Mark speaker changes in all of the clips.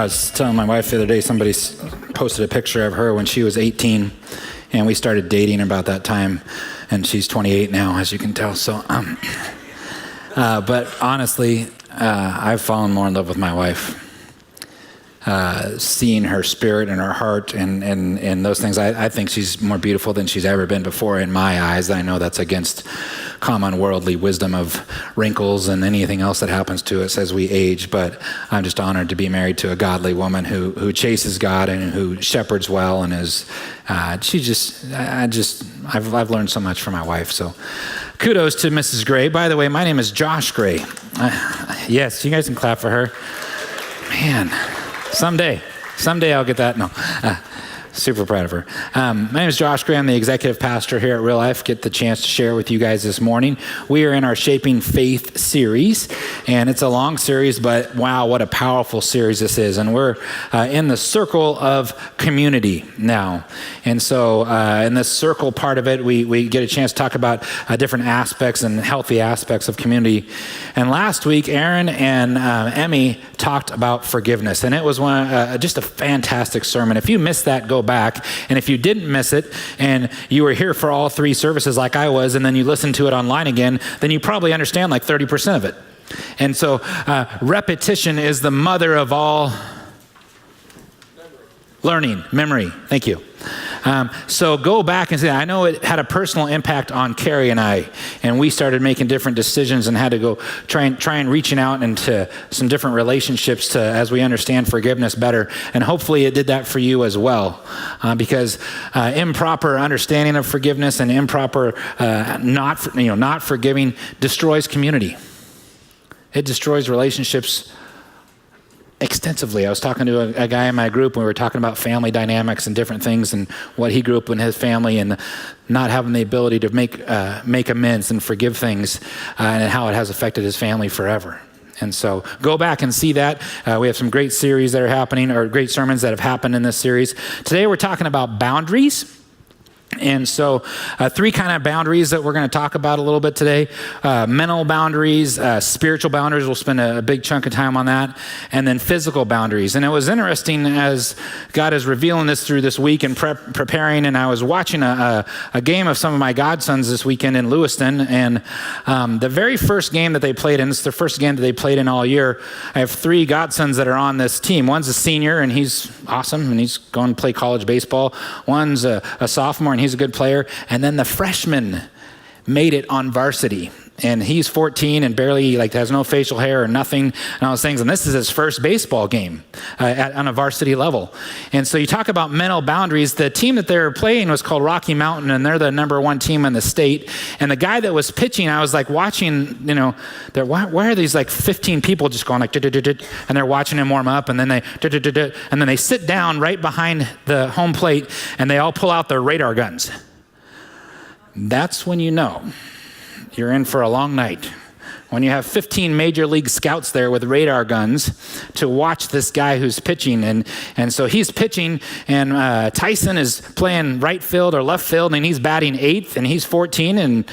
Speaker 1: was telling my wife the other day, somebody posted a picture of her when she was 18, and we started dating about that time, and she's 28 now, as you can tell. So, but honestly, I've fallen more in love with my wife. Seeing her spirit and her heart and those things, I think she's more beautiful than she's ever been before in my eyes. I know that's against common worldly wisdom of wrinkles and anything else that happens to us as we age, but I'm just honored to be married to a godly woman who chases God and who shepherds well and is, I've learned so much from my wife. So kudos to Mrs. Gray. By the way, my name is Josh Gray. Yes, you guys can clap for her. Man. Someday I'll get that. No, super proud of her. My name is Josh Gray. I'm the executive pastor here at Real Life. Get the chance to share with you guys this morning. We are in our Shaping Faith series, and it's a long series, but wow, what a powerful series this is. And we're in the circle of community now. And so in this circle part of it, we get a chance to talk about different aspects and healthy aspects of community. And last week, Aaron and Emmy talked about forgiveness, and it was just a fantastic sermon. If you missed that, go back. And if you didn't miss it and you were here for all three services like I was, and then you listened to it online again, then you probably understand like 30% of it. And so repetition is the mother of all memory. Thank you. So go back and say, I know it had a personal impact on Carrie and I, and we started making different decisions and had to go try and reaching out into some different relationships as we understand forgiveness better. And hopefully it did that for you as well, because improper understanding of forgiveness and improper not forgiving destroys community. It destroys relationships extensively. I was talking to a guy in my group, and we were talking about family dynamics and different things and what he grew up in his family and not having the ability to make amends and forgive things and how it has affected his family forever. And so go back and see that. We have some great series that are happening, or great sermons that have happened in this series. Today we're talking about boundaries. And so three kind of boundaries that we're going to talk about a little bit today. Mental boundaries, spiritual boundaries, we'll spend a big chunk of time on that, and then physical boundaries. And it was interesting as God is revealing this through this week and preparing, and I was watching a game of some of my godsons this weekend in Lewiston, and the very first game that they played in, it's the first game that they played in all year. I have three godsons that are on this team. One's a senior, and he's awesome, and he's going to play college baseball. One's a sophomore, and he's a good player. And then the freshman made it on varsity, and he's 14 and barely has no facial hair or nothing and all those things. And this is his first baseball game on a varsity level. And so you talk about mental boundaries. The team that they're playing was called Rocky Mountain, and they're the number one team in the state. And the guy that was pitching, I was watching, why are these 15 people just going and they're watching him warm up, and then they sit down right behind the home plate, and they all pull out their radar guns. That's when you know you're in for a long night. When you have 15 major league scouts there with radar guns to watch this guy who's pitching. And so he's pitching, and Tyson is playing right field or left field, and he's batting eighth, and he's 14, and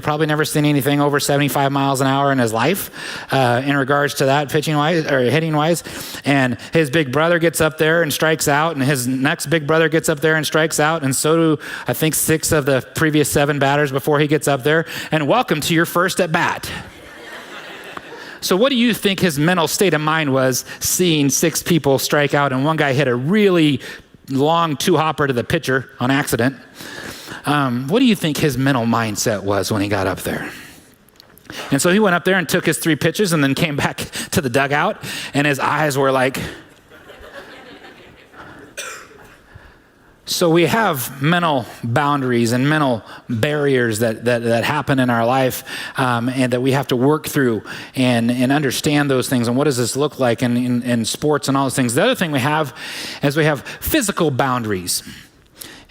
Speaker 1: probably never seen anything over 75 miles an hour in his life in regards to that pitching-wise or hitting-wise. And his big brother gets up there and strikes out, and his next big brother gets up there and strikes out, and so do, I think, 6 of the previous 7 batters before he gets up there. And welcome to your first at-bat. So what do you think his mental state of mind was seeing 6 people strike out, and one guy hit a really long two-hopper to the pitcher on accident? What do you think his mental mindset was when he got up there? And so he went up there and took his 3 pitches and then came back to the dugout, and his eyes were like... So we have mental boundaries and mental barriers that happen in our life, and that we have to work through and understand those things. And what does this look like in sports and all those things? The other thing we have is we have physical boundaries.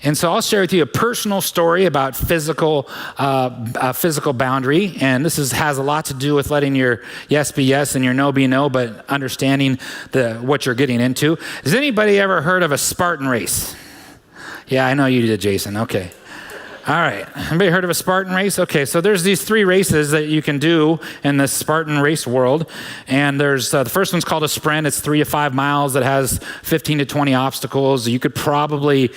Speaker 1: And so I'll share with you a personal story about physical boundary. And this has a lot to do with letting your yes be yes and your no be no, but understanding what you're getting into. Has anybody ever heard of a Spartan race? Yeah, I know you did, Jason. Okay. All right. Anybody heard of a Spartan race? Okay, so there's these 3 races that you can do in the Spartan race world. And there's the first one's called a sprint. It's 3 to 5 miles. It has 15 to 20 obstacles. You could probably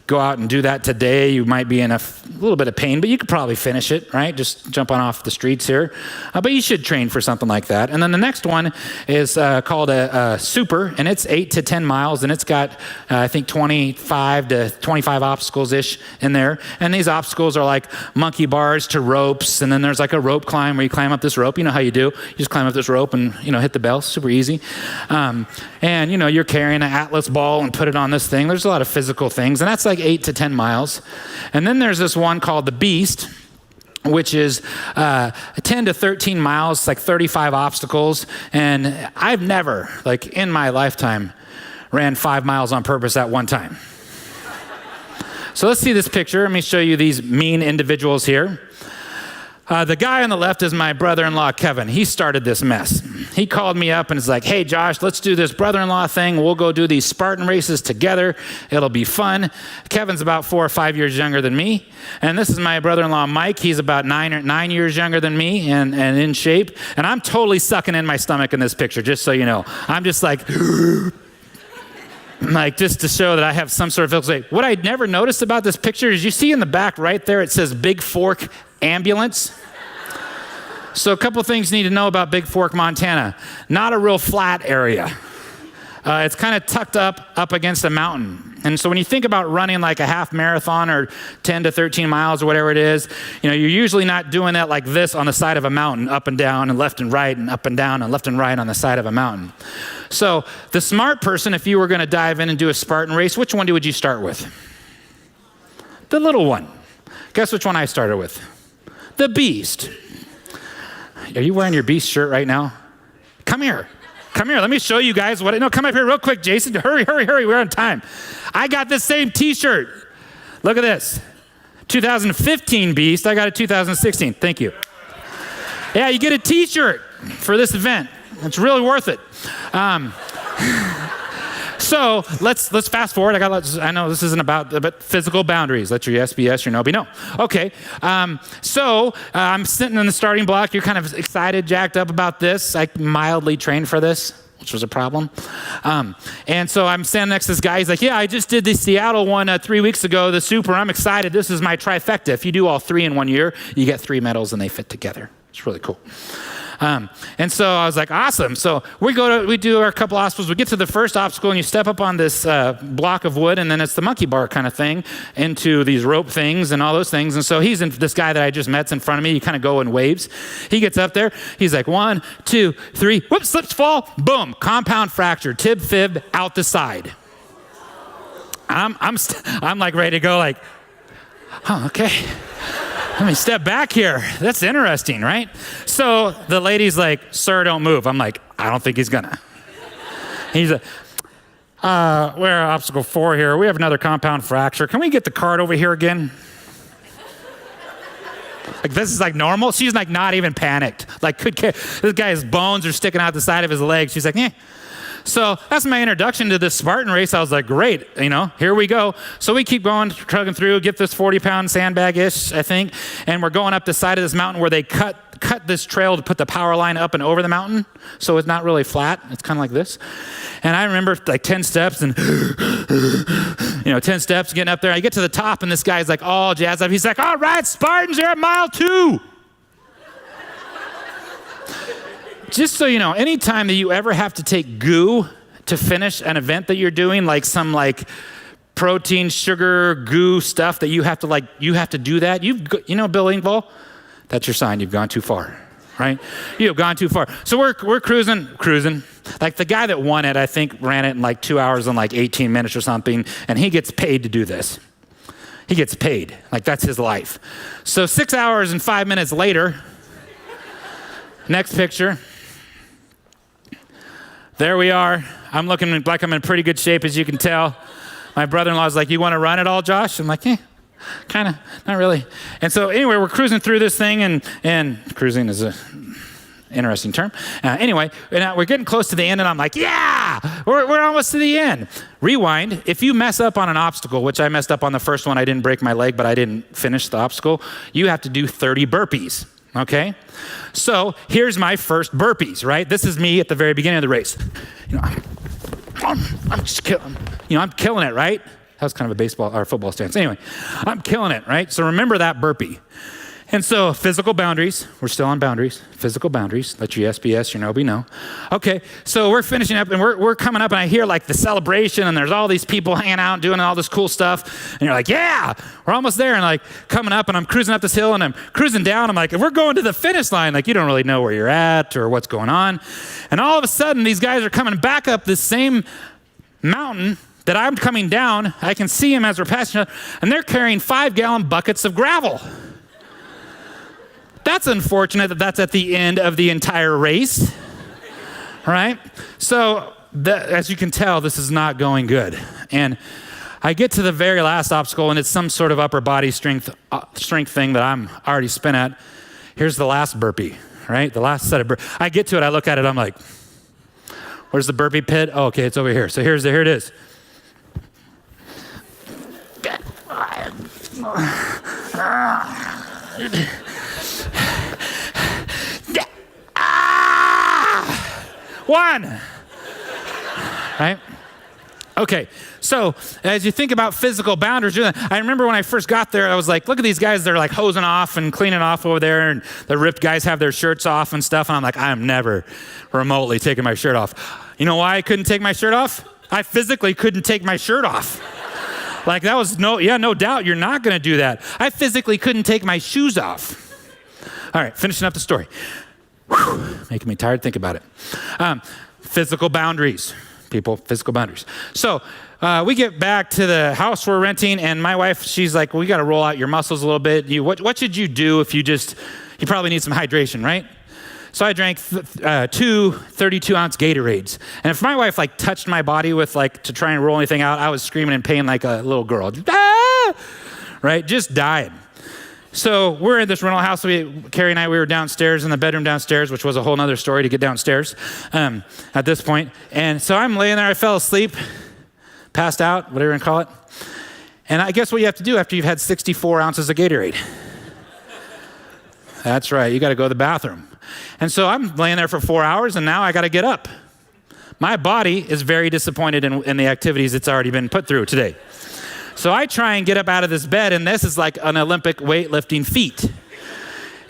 Speaker 1: go out and do that today. You might be in a little bit of pain, but you could probably finish it, right? Just jumping off the streets here. But you should train for something like that. And then the next one is called a super, and it's 8 to 10 miles, and it's got, I think, 25 to 25 obstacles-ish in there. And these obstacles are like monkey bars to ropes, and then there's like a rope climb where you climb up this rope. You know how you do. You just climb up this rope and, hit the bell. Super easy. And, you're carrying an Atlas ball and put it on this thing. There's a lot of physical things, and that's like 8 to 10 miles. And then there's this one called the Beast, which is 10 to 13 miles, like 35 obstacles. And I've never, in my lifetime, ran 5 miles on purpose at one time. So let's see this picture. Let me show you these mean individuals here. The guy on the left is my brother-in-law, Kevin. He started this mess. He called me up and is like, hey, Josh, let's do this brother-in-law thing. We'll go do these Spartan races together. It'll be fun. Kevin's about 4 or 5 years younger than me. And this is my brother-in-law, Mike. He's about 9 years younger than me and in shape. And I'm totally sucking in my stomach in this picture, just so you know. I'm just like just to show that I have some sort of physical state. What I never noticed about this picture is you see in the back right there, it says Big Fork Ambulance. So a couple things you need to know about Big Fork, Montana. Not a real flat area. It's kind of tucked up against a mountain. And so when you think about running like a half marathon or 10 to 13 miles or whatever it is, you're usually not doing that like this on the side of a mountain, up and down and left and right and up and down and left and right on the side of a mountain. So the smart person, if you were going to dive in and do a Spartan race, which one would you start with? The little one. Guess which one I started with? The Beast. Are you wearing your Beast shirt right now? Come here. Let me show you guys what. No, come up here real quick, Jason. Hurry. We're on time. I got the same t-shirt. Look at this. 2015 Beast. I got a 2016. Thank you. Yeah, you get a t-shirt for this event. It's really worth it. So let's fast forward. I know this isn't about, but physical boundaries. Let your yes be yes, your no be no. Okay. So I'm sitting in the starting block. You're kind of excited, jacked up about this. I mildly trained for this, which was a problem. And so I'm standing next to this guy. He's like, yeah, I just did the Seattle one 3 weeks ago, the super. I'm excited. This is my trifecta. If you do all 3 in 1 year, you get 3 medals and they fit together. It's really cool. And so I was like, awesome. So we do our couple obstacles. We get to the first obstacle and you step up on this block of wood, and then it's the monkey bar kind of thing into these rope things and all those things. And so this guy that I just met's in front of me. He kind of go in waves. He gets up there. He's like 1, 2, 3, whoops, slips, fall, boom, compound fracture, tib, fib, out the side. I'm like ready to go like, oh, okay. Let me step back here. That's interesting, right? So the lady's like, sir, don't move. I'm like, I don't think he's gonna. He's like, we're at obstacle 4 here. We have another compound fracture. Can we get the cart over here again? Like, this is like normal. She's like not even panicked. Like, this guy's bones are sticking out the side of his leg. She's like, eh. So that's my introduction to this Spartan race. I was like, great, here we go. So we keep going, trucking through, get this 40-pound sandbag-ish, I think, and we're going up the side of this mountain where they cut this trail to put the power line up and over the mountain, so it's not really flat. It's kind of like this. And I remember like 10 steps and, 10 steps getting up there. I get to the top, and this guy's like all jazzed up. He's like, all right, Spartans, you're at mile 2. Just so you know, anytime that you ever have to take goo to finish an event that you're doing, like some protein, sugar, goo stuff that you have to do that, Bill Engvall, that's your sign you've gone too far, right? You have gone too far. So we're cruising. Like the guy that won it, I think ran it in like 2 hours and like 18 minutes or something, and he gets paid to do this. He gets paid, like that's his life. So 6 hours and 5 minutes later, next picture. There we are. I'm looking like I'm in pretty good shape, as you can tell. My brother-in-law's like, you want to run it all, Josh? I'm like, kind of, not really. And so anyway, we're cruising through this thing, and cruising is Interesting term. Anyway, we're getting close to the end, and I'm like, yeah, we're almost to the end. Rewind. If you mess up on an obstacle, which I messed up on the first one, I didn't break my leg, but I didn't finish the obstacle, you have to do 30 burpees, okay? So here's my first burpees, right? This is me at the very beginning of the race. I'm just killing, I'm killing it, right? That was kind of a baseball or football stance. Anyway, I'm killing it, right? So remember that burpee. And so physical boundaries, we're still on boundaries, physical boundaries, let your yes be yes, your no be no. Okay, so we're finishing up and we're coming up and I hear like the celebration and there's all these people hanging out doing all this cool stuff. And you're like, yeah, we're almost there. And like coming up and I'm cruising up this hill and I'm cruising down. I'm like, we're going to the finish line. Like you don't really know where you're at or what's going on. And all of a sudden these guys are coming back up this same mountain that I'm coming down. I can see them as we're passing and they're carrying 5-gallon buckets of gravel. That's unfortunate that that's at the end of the entire race, right? So as you can tell, this is not going good. And I get to the very last obstacle and it's some sort of upper body strength thing that I'm already spent at. Here's the last burpee, right? The last set of burpees. I get to it, I look at it, I'm like, where's the burpee pit? Oh, okay, it's over here. So here it is. One. Right? Okay, so as you think about physical boundaries, I remember when I first got there, I was like, look at these guys, they're like hosing off and cleaning off over there, and the ripped guys have their shirts off and stuff, and I'm like, I'm never remotely taking my shirt off. You know why I couldn't take my shirt off? I physically couldn't take my shirt off. Like that was no doubt, you're not gonna do that. I physically couldn't take my shoes off. All right, finishing up the story. Whew, making me tired, think about it. Physical boundaries, people, physical boundaries. So we get back to the house we're renting, and my wife, she's like, well, we got to roll out your muscles a little bit. What should you do if you probably need some hydration, right? So I drank 2 32-ounce Gatorades. And if my wife like touched my body with like to try and roll anything out, I was screaming in pain like a little girl. Ah! Right, just dying. So we're in this rental house. Carrie and I, we were downstairs in the bedroom downstairs, which was a whole nother story to get downstairs at this point. And so I'm laying there. I fell asleep, passed out, whatever you call it. And I guess what you have to do after you've had 64 ounces of Gatorade. That's right. You got to go to the bathroom. And so I'm laying there for 4 hours, and now I got to get up. My body is very disappointed in the activities it's already been put through today. So I try and get up out of this bed, and this is like an Olympic weightlifting feat.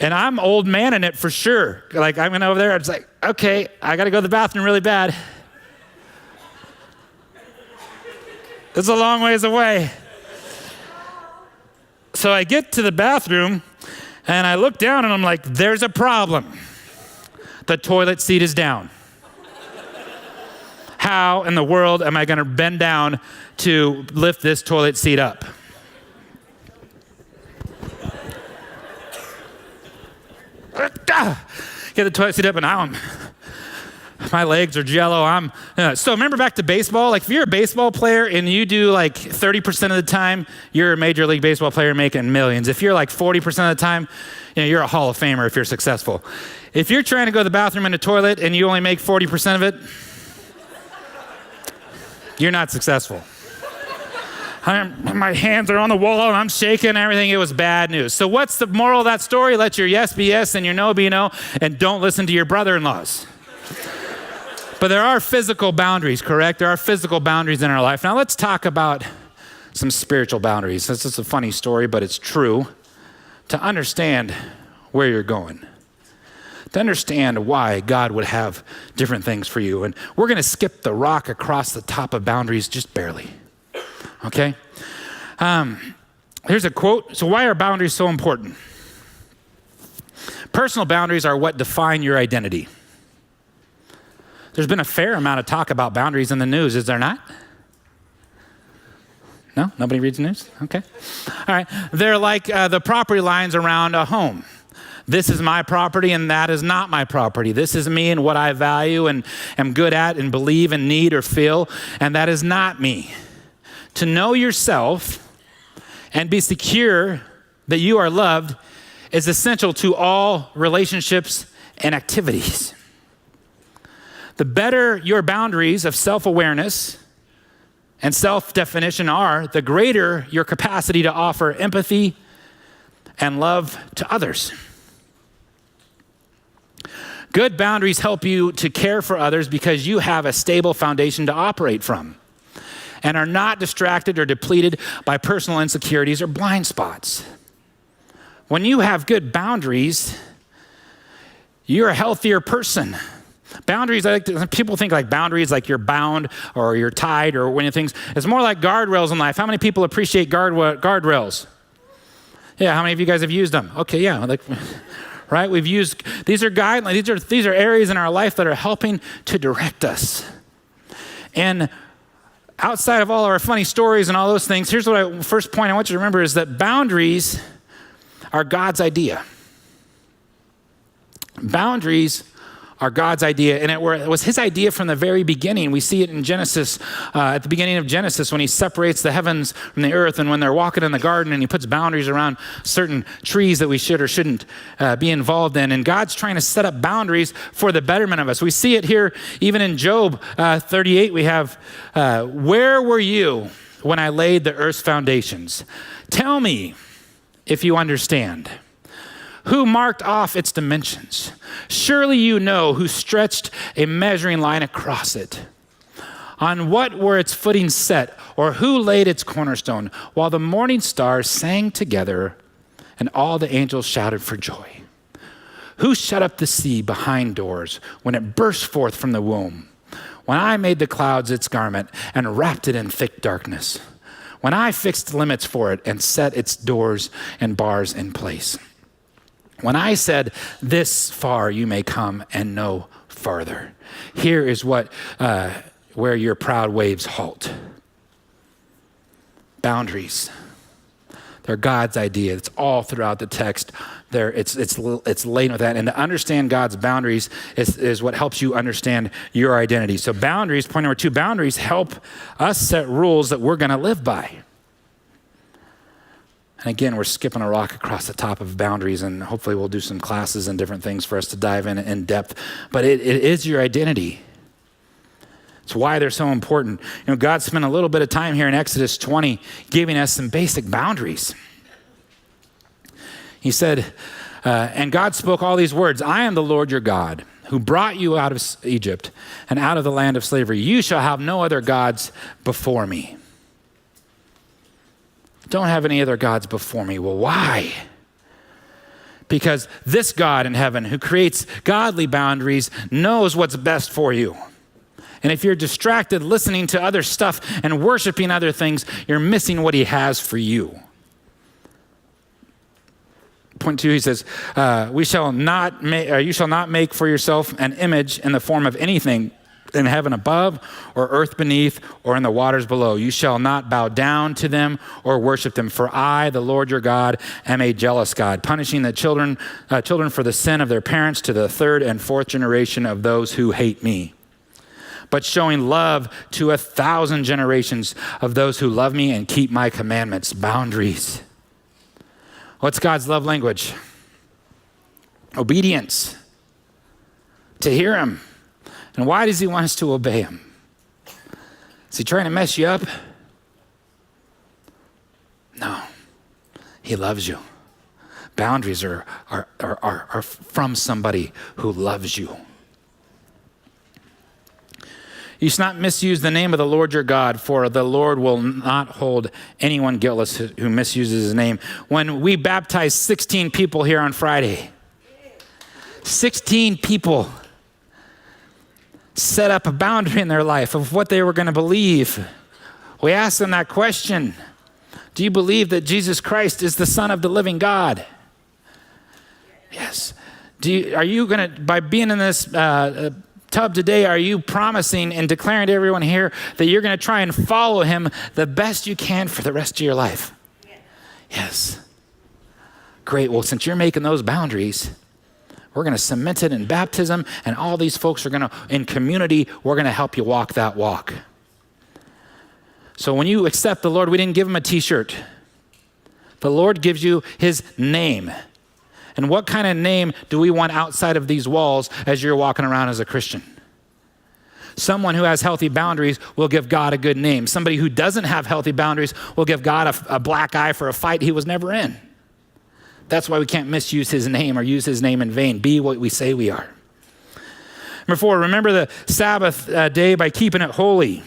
Speaker 1: And I'm old man in it for sure. Like I'm over there, it's like, okay, I gotta go to the bathroom really bad. It's a long ways away. So I get to the bathroom, and I look down, and I'm like, there's a problem. The toilet seat is down. How in the world am I gonna bend down to lift this toilet seat up? Get the toilet seat up and now my legs are jello. So remember back to baseball, like if you're a baseball player and you do like 30% of the time, you're a Major League Baseball player making millions. If you're like 40% of the time, you're a Hall of Famer if you're successful. If you're trying to go to the bathroom in a toilet and you only make 40% of it, you're not successful. My hands are on the wall and I'm shaking and everything. It was bad news. So what's the moral of that story? Let your yes be yes and your no be no, and don't listen to your brother-in-laws. But there are physical boundaries, correct? There are physical boundaries in our life. Now let's talk about some spiritual boundaries. This is a funny story, but it's true. To understand where you're going. To understand why God would have different things for you. And we're going to skip the rock across the top of boundaries just barely. Okay? Here's a quote. So why are boundaries so important? Personal boundaries are what define your identity. There's been a fair amount of talk about boundaries in the news, is there not? No? Nobody reads the news? Okay. All right. They're like the property lines around a home. This is my property and that is not my property. This is me and what I value and am good at and believe and need or feel, and that is not me. To know yourself and be secure that you are loved is essential to all relationships and activities. The better your boundaries of self-awareness and self-definition are, the greater your capacity to offer empathy and love to others. Good boundaries help you to care for others because you have a stable foundation to operate from and are not distracted or depleted by personal insecurities or blind spots. When you have good boundaries, you're a healthier person. Boundaries, people think like boundaries like you're bound or you're tied or one of things. It's more like guardrails in life. How many people appreciate guardrails? Yeah, how many of you guys have used them? Okay, yeah, right? We've used, these are guidelines, these are areas in our life that are helping to direct us. And outside of all our funny stories and all those things, here's what first point I want you to remember is that boundaries are God's idea. Boundaries are God's idea, and it was his idea from the very beginning. We see it in Genesis, at the beginning of Genesis, when he separates the heavens from the earth, and when they're walking in the garden, and he puts boundaries around certain trees that we should or shouldn't be involved in. And God's trying to set up boundaries for the betterment of us. We see it here even in Job 38. We have, where were you when I laid the earth's foundations? Tell me if you understand. Who marked off its dimensions? Surely you know who stretched a measuring line across it. On what were its footings set, or who laid its cornerstone, while the morning stars sang together and all the angels shouted for joy? Who shut up the sea behind doors when it burst forth from the womb? When I made the clouds its garment and wrapped it in thick darkness? When I fixed limits for it and set its doors and bars in place? When I said, this far you may come and no farther. Here is what where your proud waves halt. Boundaries. They're God's idea. It's all throughout the text. It's laden with that. And to understand God's boundaries is what helps you understand your identity. So boundaries, point number 2, boundaries help us set rules that we're going to live by. And again, we're skipping a rock across the top of boundaries, and hopefully we'll do some classes and different things for us to dive in depth. But it is your identity. It's why they're so important. You know, God spent a little bit of time here in Exodus 20 giving us some basic boundaries. He said, and God spoke all these words, I am the Lord your God, who brought you out of Egypt and out of the land of slavery. You shall have no other gods before me. Don't have any other gods before me. Well, why? Because this God in heaven who creates godly boundaries knows what's best for you. And if you're distracted listening to other stuff and worshiping other things, you're missing what he has for you. Point 2, he says, you shall not make for yourself an image in the form of anything in heaven above or earth beneath or in the waters below. You shall not bow down to them or worship them. For I, the Lord your God, am a jealous God, punishing the children for the sin of their parents to the 3rd and 4th generation of those who hate me, but showing love to 1,000 generations of those who love me and keep my commandments. Boundaries. What's God's love language? Obedience. To hear him. And why does he want us to obey him? Is he trying to mess you up? No. He loves you. Boundaries are from somebody who loves you. You should not misuse the name of the Lord your God, for the Lord will not hold anyone guiltless who misuses his name. When we baptized 16 people here on Friday, 16 people set up a boundary in their life of what they were going to believe. We asked them that question. Do you believe that Jesus Christ is the Son of the living God? Yes. Are you going to, by being in this tub today, are you promising and declaring to everyone here that you're going to try and follow him the best you can for the rest of your life? Yes. Great. Well, since you're making those boundaries, we're going to cement it in baptism, and all these folks are going to, in community, we're going to help you walk that walk. So when you accept the Lord, we didn't give him a t-shirt. The Lord gives you his name. And what kind of name do we want outside of these walls as you're walking around as a Christian? Someone who has healthy boundaries will give God a good name. Somebody who doesn't have healthy boundaries will give God a black eye for a fight he was never in. That's why we can't misuse his name or use his name in vain. Be what we say we are. Number 4, remember the Sabbath day by keeping it holy.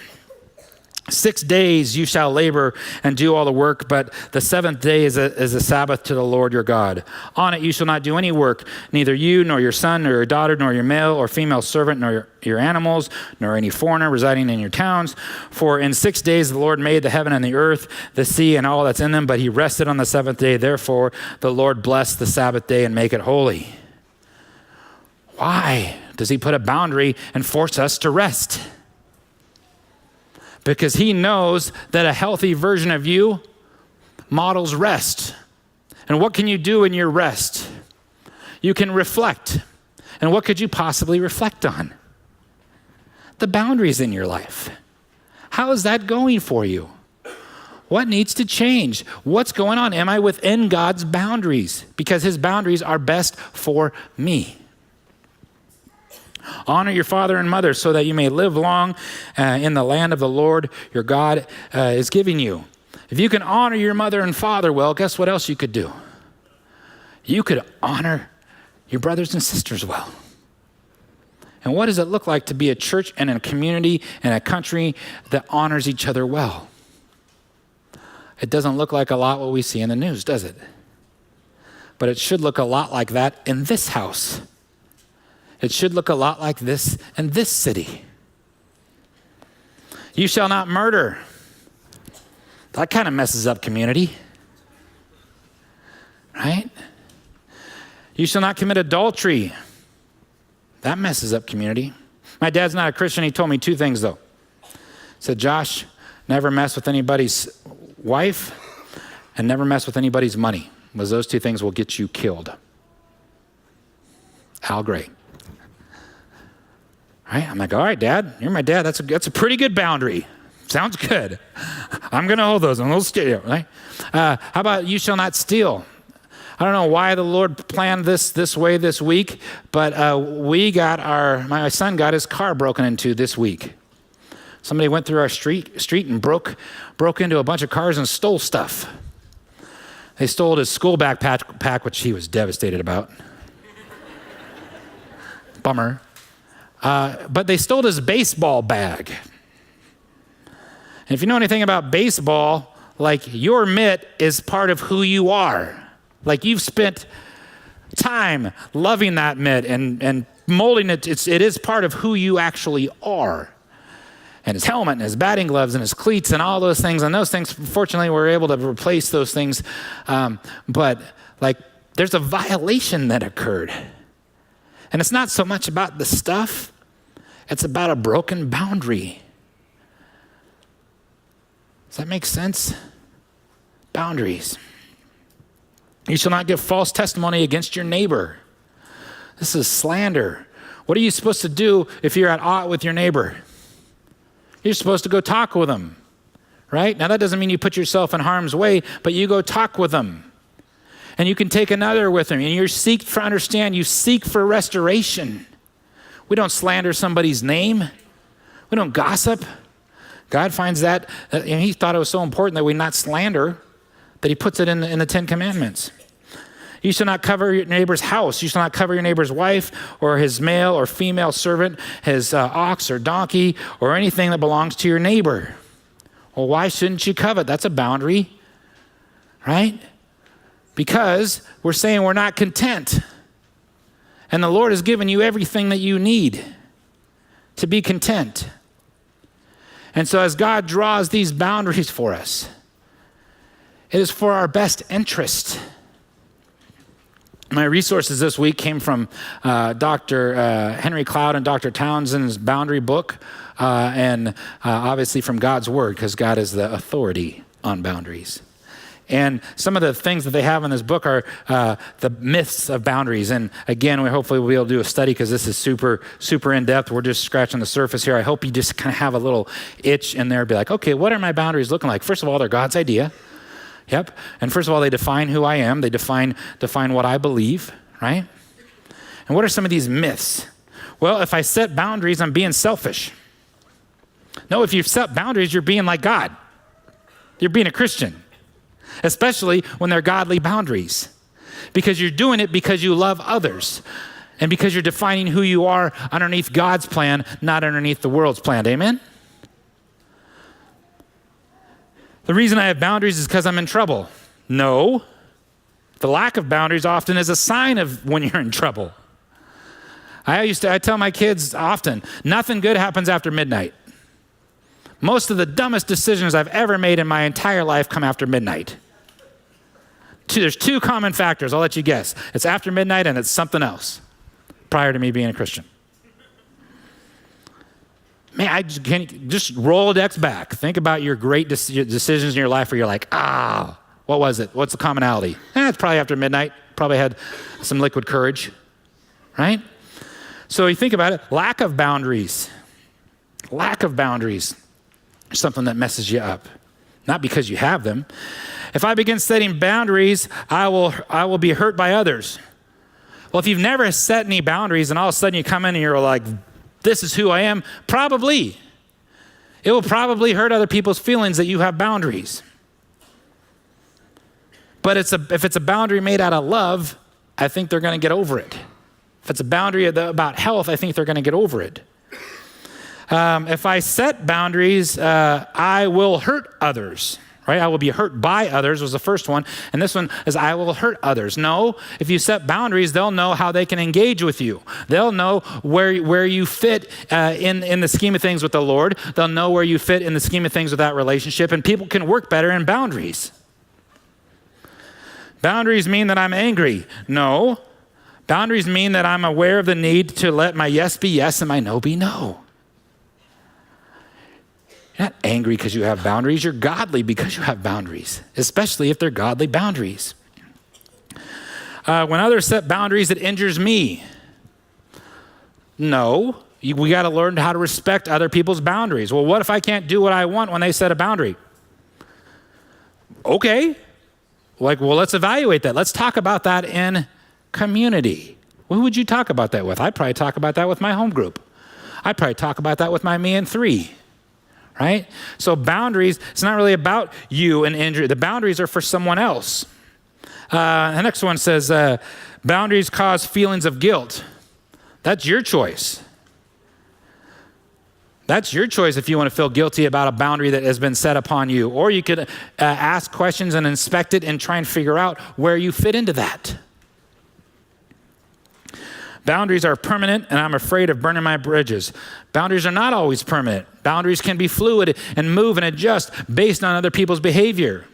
Speaker 1: 6 days you shall labor and do all the work, but the 7th day is a Sabbath to the Lord your God. On it you shall not do any work, neither you, nor your son, nor your daughter, nor your male or female servant, nor your animals, nor any foreigner residing in your towns. For in 6 days the Lord made the heaven and the earth, the sea, and all that's in them, but he rested on the 7th day. Therefore the Lord blessed the Sabbath day and make it holy. Why does he put a boundary and force us to rest? Because he knows that a healthy version of you models rest. And what can you do in your rest? You can reflect. And what could you possibly reflect on? The boundaries in your life. How is that going for you? What needs to change? What's going on? Am I within God's boundaries? Because his boundaries are best for me. Honor your father and mother so that you may live long in the land of the Lord your God is giving you. If you can honor your mother and father well, guess what else you could do? You could honor your brothers and sisters well. And what does it look like to be a church and a community and a country that honors each other well? It doesn't look like a lot what we see in the news, does it? But it should look a lot like that in this house. It should look a lot like this in this city. You shall not murder. That kind of messes up community, right? You shall not commit adultery. That messes up community. My dad's not a Christian. He told me 2 things, though. He said, Josh, never mess with anybody's wife and never mess with anybody's money, because those 2 things will get you killed. Al Gray. Right? I'm like, all right, Dad, you're my dad. That's a pretty good boundary. Sounds good. I'm going to hold those. I'm going to steal, right? How about you shall not steal? I don't know why the Lord planned this way this week, but my son got his car broken into this week. Somebody went through our street and broke into a bunch of cars and stole stuff. They stole his school backpack, which he was devastated about. Bummer. But they stole his baseball bag. And if you know anything about baseball, like your mitt is part of who you are. Like you've spent time loving that mitt and molding it. It is part of who you actually are. And his helmet and his batting gloves and his cleats and all those things. And those things, fortunately, we're able to replace those things. But like there's a violation that occurred. And it's not so much about the stuff, it's about a broken boundary. Does that make sense? Boundaries. You shall not give false testimony against your neighbor. This is slander. What are you supposed to do if you're at odds with your neighbor? You're supposed to go talk with them, right? Now that doesn't mean you put yourself in harm's way, but you go talk with them. And you can take another with them. And you seek for restoration. We don't slander somebody's name. We don't gossip. God finds that, and he thought it was so important that we not slander, that he puts it in the 10 Commandments. You shall not cover your neighbor's house. You shall not cover your neighbor's wife or his male or female servant, his ox or donkey, or anything that belongs to your neighbor. Well, why shouldn't you covet? That's a boundary, right? Because we're saying we're not content. And the Lord has given you everything that you need to be content. And so as God draws these boundaries for us, it is for our best interest. My resources this week came from Dr. Henry Cloud and Dr. Townsend's Boundary book, and obviously from God's Word, because God is the authority on boundaries. And some of the things that they have in this book are the myths of boundaries. And again, we hopefully will be able to do a study because this is super, super in-depth. We're just scratching the surface here. I hope you just kind of have a little itch in there, be like, okay, what are my boundaries looking like? First of all, they're God's idea. Yep. And first of all, they define who I am. They define what I believe, right? And what are some of these myths? Well, if I set boundaries, I'm being selfish. No, if you set boundaries, you're being like God. You're being a Christian, especially when they're godly boundaries, because you're doing it because you love others and because you're defining who you are underneath God's plan, not underneath the world's plan. Amen? The reason I have boundaries is because I'm in trouble. No. The lack of boundaries often is a sign of when you're in trouble. I tell my kids often, nothing good happens after midnight. Most of the dumbest decisions I've ever made in my entire life come after midnight. There's two common factors, I'll let you guess. It's after midnight and it's something else prior to me being a Christian. Man, I just roll decks back. Think about your great decisions in your life where you're like, what was it? What's the commonality? It's probably after midnight. Probably had some liquid courage, right? So you think about it, lack of boundaries is something that messes you up, not because you have them. If I begin setting boundaries, I will be hurt by others. Well, if you've never set any boundaries and all of a sudden you come in and you're like, this is who I am, probably. It will probably hurt other people's feelings that you have boundaries. But if it's a boundary made out of love, I think they're going to get over it. If it's a boundary about health, I think they're going to get over it. If I set boundaries, I will hurt others, right? I will be hurt by others was the first one. And this one is I will hurt others. No, if you set boundaries, they'll know how they can engage with you. They'll know where you fit in the scheme of things with the Lord. They'll know where you fit in the scheme of things with that relationship. And people can work better in boundaries. Boundaries mean that I'm angry. No. Boundaries mean that I'm aware of the need to let my yes be yes and my no be no. You're not angry because you have boundaries. You're godly because you have boundaries, especially if they're godly boundaries. When others set boundaries, it injures me. No. We got to learn how to respect other people's boundaries. Well, what if I can't do what I want when they set a boundary? Okay. Let's evaluate that. Let's talk about that in community. Who would you talk about that with? I'd probably talk about that with my home group. I'd probably talk about that with my me and three, right? So boundaries, it's not really about you and injury. The boundaries are for someone else. The next one says, boundaries cause feelings of guilt. That's your choice. That's your choice if you want to feel guilty about a boundary that has been set upon you. Or you could ask questions and inspect it and try and figure out where you fit into that. Boundaries are permanent, and I'm afraid of burning my bridges. Boundaries are not always permanent. Boundaries can be fluid and move and adjust based on other people's behavior.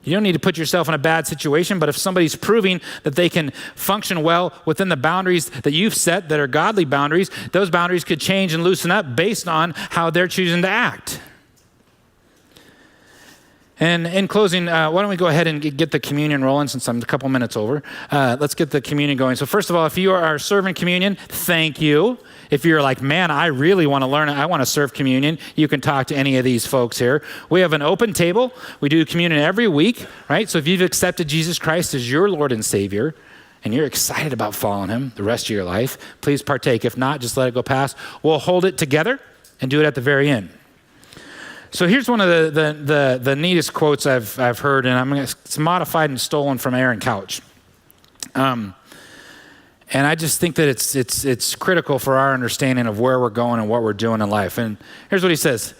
Speaker 1: You don't need to put yourself in a bad situation, but if somebody's proving that they can function well within the boundaries that you've set that are godly boundaries, those boundaries could change and loosen up based on how they're choosing to act. And in closing, why don't we go ahead and get the communion rolling since I'm a couple minutes over. Let's get the communion going. So first of all, if you are serving communion, thank you. If you're like, man, I really want to learn, I want to serve communion, you can talk to any of these folks here. We have an open table. We do communion every week, right? So if you've accepted Jesus Christ as your Lord and Savior, and you're excited about following him the rest of your life, please partake. If not, just let it go past. We'll hold it together and do it at the very end. So here's one of the neatest quotes I've heard, and it's modified and stolen from Aaron Couch. And I just think that it's critical for our understanding of where we're going and what we're doing in life. And here's what he says,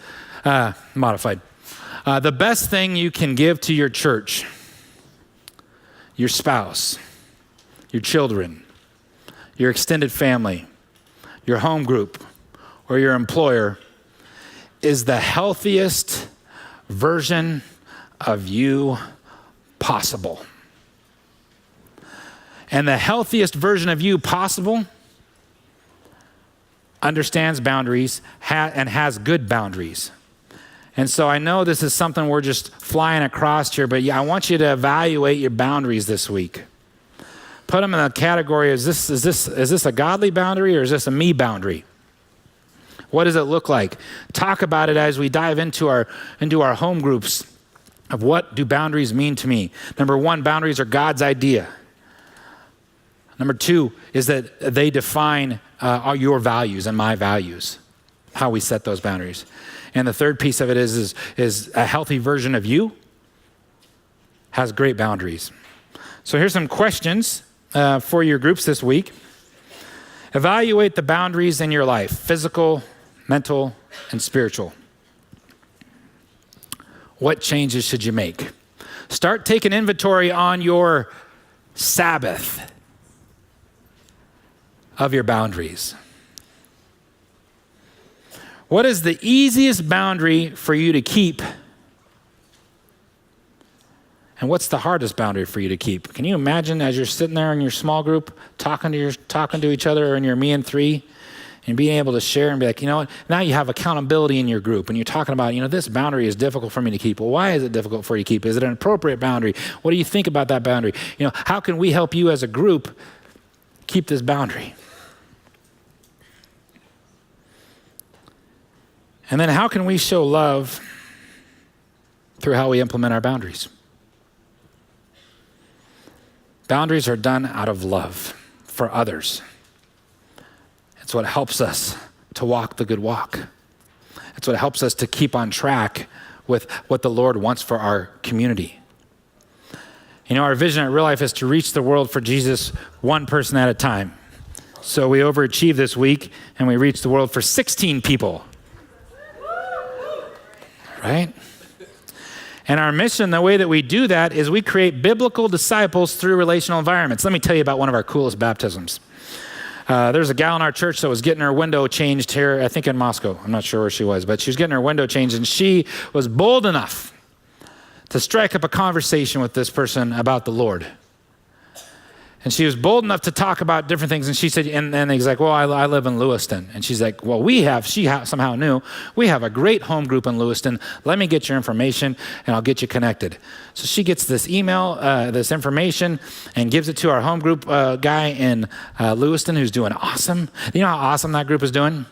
Speaker 1: modified. The best thing you can give to your church, your spouse, your children, your extended family, your home group, or your employer is the healthiest version of you possible. And the healthiest version of you possible understands boundaries and has good boundaries. And so I know this is something we're just flying across here, but I want you to evaluate your boundaries this week. Put them in the category, is this a godly boundary or is this a me boundary? What does it look like? Talk about it as we dive into our home groups. of what do boundaries mean to me. Number one, boundaries are God's idea. Number two is that they define your values and my values, how we set those boundaries. And the third piece of it is a healthy version of you has great boundaries. So here's some questions for your groups this week. Evaluate the boundaries in your life, physical, mental, and spiritual. What changes should you make? Start taking inventory on your Sabbath of your boundaries. What is the easiest boundary for you to keep? And what's the hardest boundary for you to keep? Can you imagine as you're sitting there in your small group, talking to each other, or in your me and three, and being able to share and be like, you know what, now you have accountability in your group, and you're talking about, this boundary is difficult for me to keep. Well, why is it difficult for you to keep? Is it an appropriate boundary? What do you think about that boundary? How can we help you as a group keep this boundary? And then how can we show love through how we implement our boundaries? Boundaries are done out of love for others. It's what helps us to walk the good walk. It's what helps us to keep on track with what the Lord wants for our community. Our vision at Real Life is to reach the world for Jesus one person at a time. So we overachieved this week and we reached the world for 16 people. Right? And our mission, the way that we do that is we create biblical disciples through relational environments. Let me tell you about one of our coolest baptisms. There's a gal in our church that was getting her window changed here, I think in Moscow. I'm not sure where she was, but she was getting her window changed, and she was bold enough to strike up a conversation with this person about the Lord. And she was bold enough to talk about different things. And she said, and he's like, well, I live in Lewiston. And she's like, well, she somehow knew, we have a great home group in Lewiston. Let me get your information and I'll get you connected. So she gets this email, this information, and gives it to our home group guy in Lewiston who's doing awesome. You know how awesome that group is doing?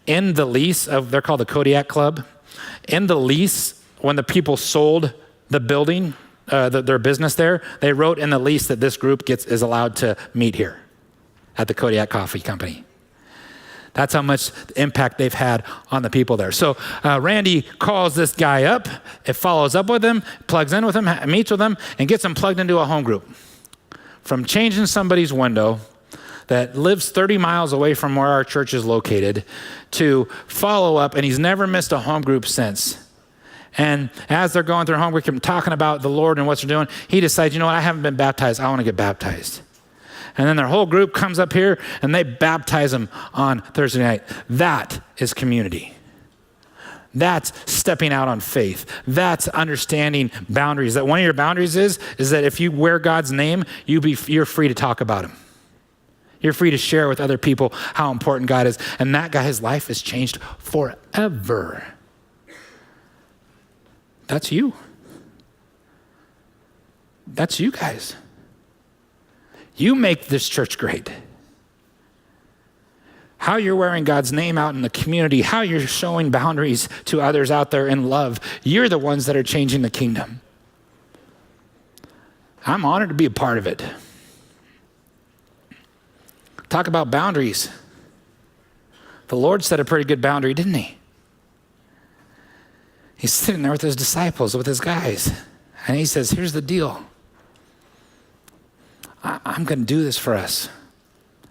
Speaker 1: In the lease they're called the Kodiak Club. In the lease, when the people sold the building, their business there, they wrote in the lease that this group is allowed to meet here at the Kodiak Coffee Company. That's how much impact they've had on the people there. So Randy calls this guy up, it follows up with him, plugs in with him, meets with him, and gets him plugged into a home group. From changing somebody's window that lives 30 miles away from where our church is located to follow up, and he's never missed a home group since. And as they're going through homework and talking about the Lord and what they're doing, he decides, I haven't been baptized. I want to get baptized. And then their whole group comes up here and they baptize him on Thursday night. That is community. That's stepping out on faith. That's understanding boundaries. That one of your boundaries is that if you wear God's name, you're free to talk about him. You're free to share with other people how important God is. And that guy's life is changed forever. That's you. That's you guys. You make this church great. How you're wearing God's name out in the community, how you're showing boundaries to others out there in love, you're the ones that are changing the kingdom. I'm honored to be a part of it. Talk about boundaries. The Lord set a pretty good boundary, didn't he? He's sitting there with his disciples, with his guys. And he says, here's the deal. I'm going to do this for us.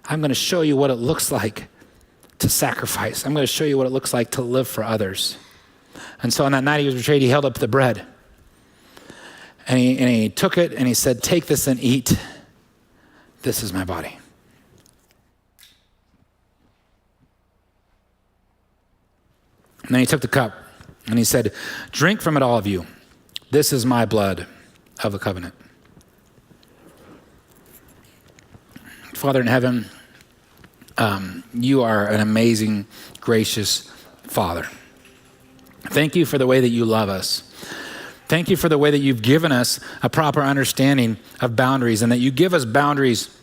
Speaker 1: I'm going to show you what it looks like to sacrifice. I'm going to show you what it looks like to live for others. And so on that night he was betrayed, he held up the bread. And he took it and he said, take this and eat. This is my body. And then he took the cup. And he said, drink from it, all of you. This is my blood of the covenant. Father in heaven, you are an amazing, gracious Father. Thank you for the way that you love us. Thank you for the way that you've given us a proper understanding of boundaries, and that you give us boundaries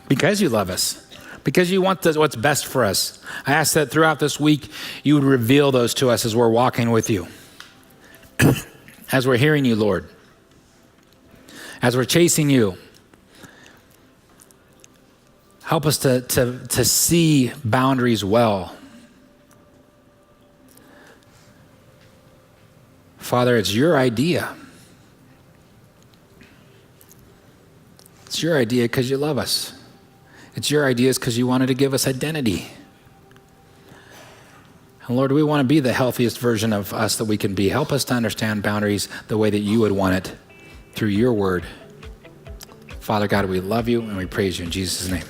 Speaker 1: because you love us. Because you want what's best for us. I ask that throughout this week, you would reveal those to us as we're walking with you. as we're hearing you, Lord, as we're chasing you, help us to see boundaries well. Father, it's your idea. It's your idea because you love us. It's your ideas because you wanted to give us identity. And Lord, we want to be the healthiest version of us that we can be. Help us to understand boundaries the way that you would want it through your word. Father God, we love you and we praise you in Jesus' name.